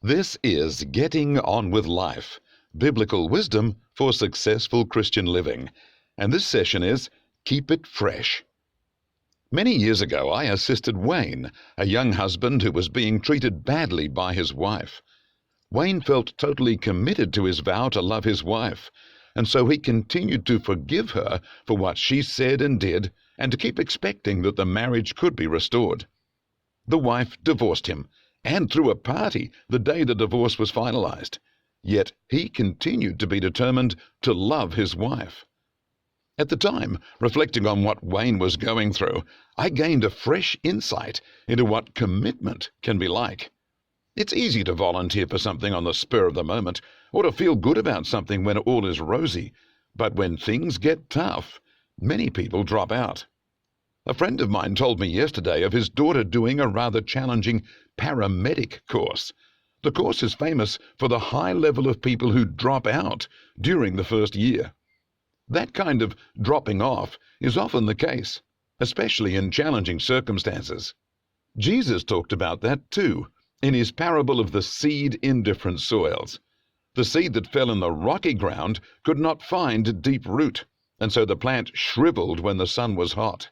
This is Getting On with Life, Biblical Wisdom for Successful Christian Living, and this session is Keep It Fresh. Many years ago, I assisted Wayne, a young husband who was being treated badly by his wife. Wayne felt totally committed to his vow to love his wife, and so he continued to forgive her for what she said and did, and to keep expecting that the marriage could be restored. The wife divorced him, and threw a party the day the divorce was finalized. Yet he continued to be determined to love his wife. At the time, reflecting on what Wayne was going through, I gained a fresh insight into what commitment can be like. It's easy to volunteer for something on the spur of the moment, or to feel good about something when all is rosy. But when things get tough, many people drop out. A friend of mine told me yesterday of his daughter doing a rather challenging Paramedic course. The course is famous for the high level of people who drop out during the first year. That kind of dropping off is often the case, especially in challenging circumstances. Jesus talked about that too, in his parable of the seed in different soils. The seed that fell in the rocky ground could not find deep root, and so the plant shriveled when the sun was hot.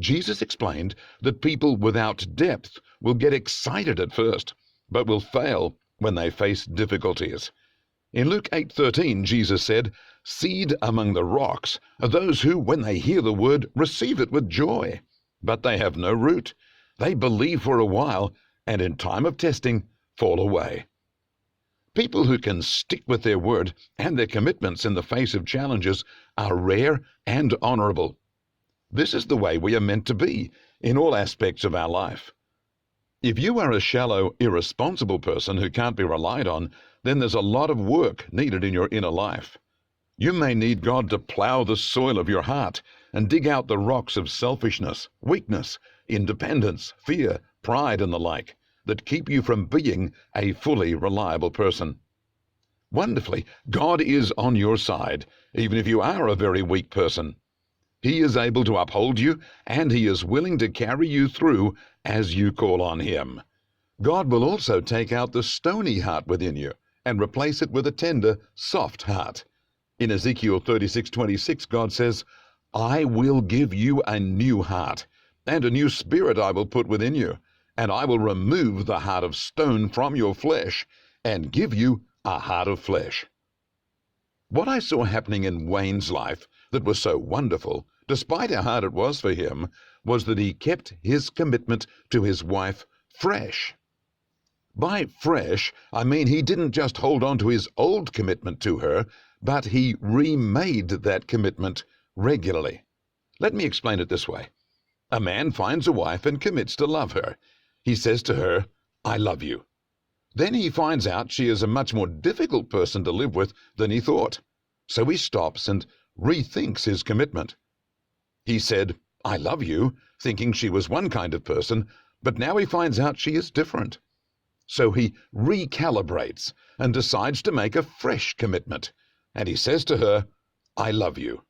Jesus explained that people without depth will get excited at first, but will fail when they face difficulties. In Luke 8:13, Jesus said, "Seed among the rocks are those who, when they hear the word, receive it with joy. But they have no root. They believe for a while, and in time of testing, fall away." People who can stick with their word and their commitments in the face of challenges are rare and honorable. This is the way we are meant to be in all aspects of our life. If you are a shallow, irresponsible person who can't be relied on, then there's a lot of work needed in your inner life. You may need God to plow the soil of your heart and dig out the rocks of selfishness, weakness, independence, fear, pride, and the like that keep you from being a fully reliable person. Wonderfully, God is on your side, even if you are a very weak person. He is able to uphold you, and He is willing to carry you through as you call on Him. God will also take out the stony heart within you and replace it with a tender, soft heart. In Ezekiel 36:26, God says, "I will give you a new heart, and a new spirit I will put within you, and I will remove the heart of stone from your flesh and give you a heart of flesh." What I saw happening in Wayne's life that was so wonderful, despite how hard it was for him, was that he kept his commitment to his wife fresh. By fresh, I mean he didn't just hold on to his old commitment to her, but he remade that commitment regularly. Let me explain it this way. A man finds a wife and commits to love her. He says to her, "I love you." Then he finds out she is a much more difficult person to live with than he thought. So he stops and rethinks his commitment. He said, "I love you," thinking she was one kind of person, but now he finds out she is different. So he recalibrates and decides to make a fresh commitment. And he says to her, "I love you."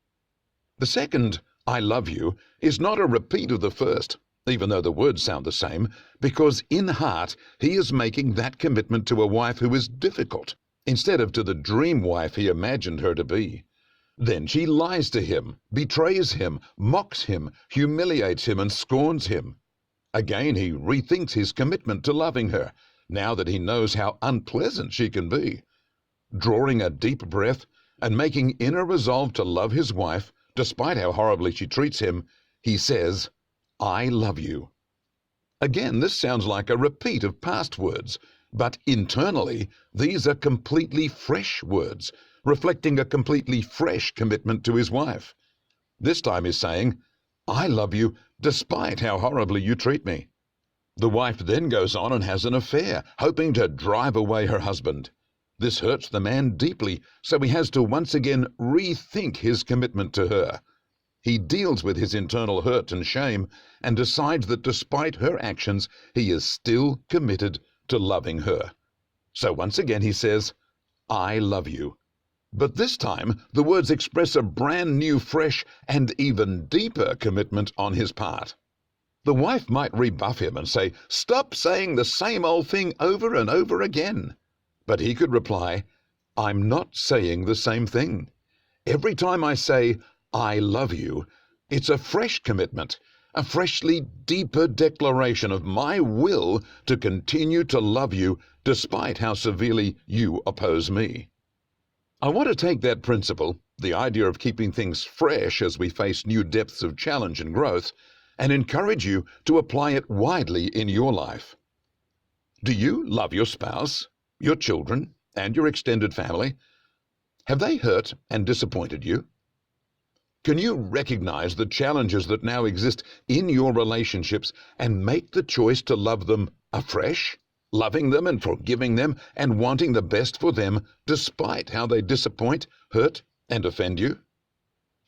The second, "I love you," is not a repeat of the first, even though the words sound the same, because in heart he is making that commitment to a wife who is difficult, instead of to the dream wife he imagined her to be. Then she lies to him, betrays him, mocks him, humiliates him, and scorns him. Again he rethinks his commitment to loving her, now that he knows how unpleasant she can be. Drawing a deep breath and making inner resolve to love his wife, despite how horribly she treats him, he says, "I love you." Again, this sounds like a repeat of past words, but internally, these are completely fresh words, reflecting a completely fresh commitment to his wife. This time he's saying, "I love you despite how horribly you treat me." The wife then goes on and has an affair, hoping to drive away her husband. This hurts the man deeply, so he has to once again rethink his commitment to her. He deals with his internal hurt and shame and decides that despite her actions, he is still committed to loving her. So once again he says, "I love you." But this time, the words express a brand new, fresh, and even deeper commitment on his part. The wife might rebuff him and say, "Stop saying the same old thing over and over again." But he could reply, "I'm not saying the same thing. Every time I say, 'I love you,' it's a fresh commitment, a freshly deeper declaration of my will to continue to love you despite how severely you oppose me." I want to take that principle, the idea of keeping things fresh as we face new depths of challenge and growth, and encourage you to apply it widely in your life. Do you love your spouse, your children, and your extended family? Have they hurt and disappointed you? Can you recognize the challenges that now exist in your relationships and make the choice to love them afresh? Loving them and forgiving them and wanting the best for them despite how they disappoint, hurt, and offend you?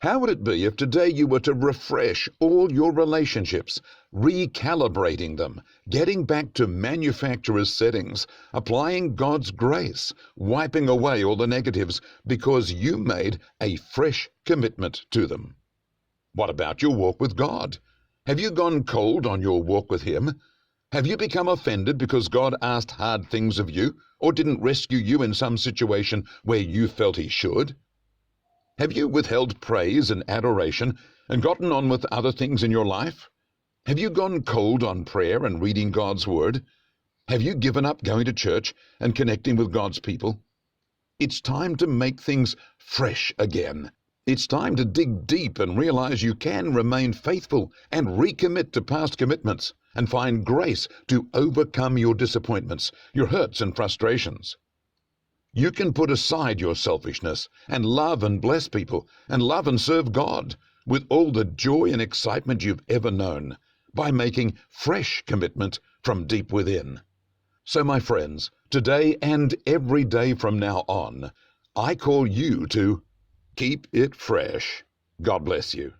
How would it be if today you were to refresh all your relationships, recalibrating them, getting back to manufacturer's settings, applying God's grace, wiping away all the negatives because you made a fresh commitment to them? What about your walk with God? Have you gone cold on your walk with Him? Have you become offended because God asked hard things of you or didn't rescue you in some situation where you felt He should? Have you withheld praise and adoration and gotten on with other things in your life? Have you gone cold on prayer and reading God's Word? Have you given up going to church and connecting with God's people? It's time to make things fresh again. It's time to dig deep and realize you can remain faithful and recommit to past commitments and find grace to overcome your disappointments, your hurts and frustrations. You can put aside your selfishness and love and bless people and love and serve God with all the joy and excitement you've ever known by making fresh commitment from deep within. So, my friends, today and every day from now on, I call you to keep it fresh. God bless you.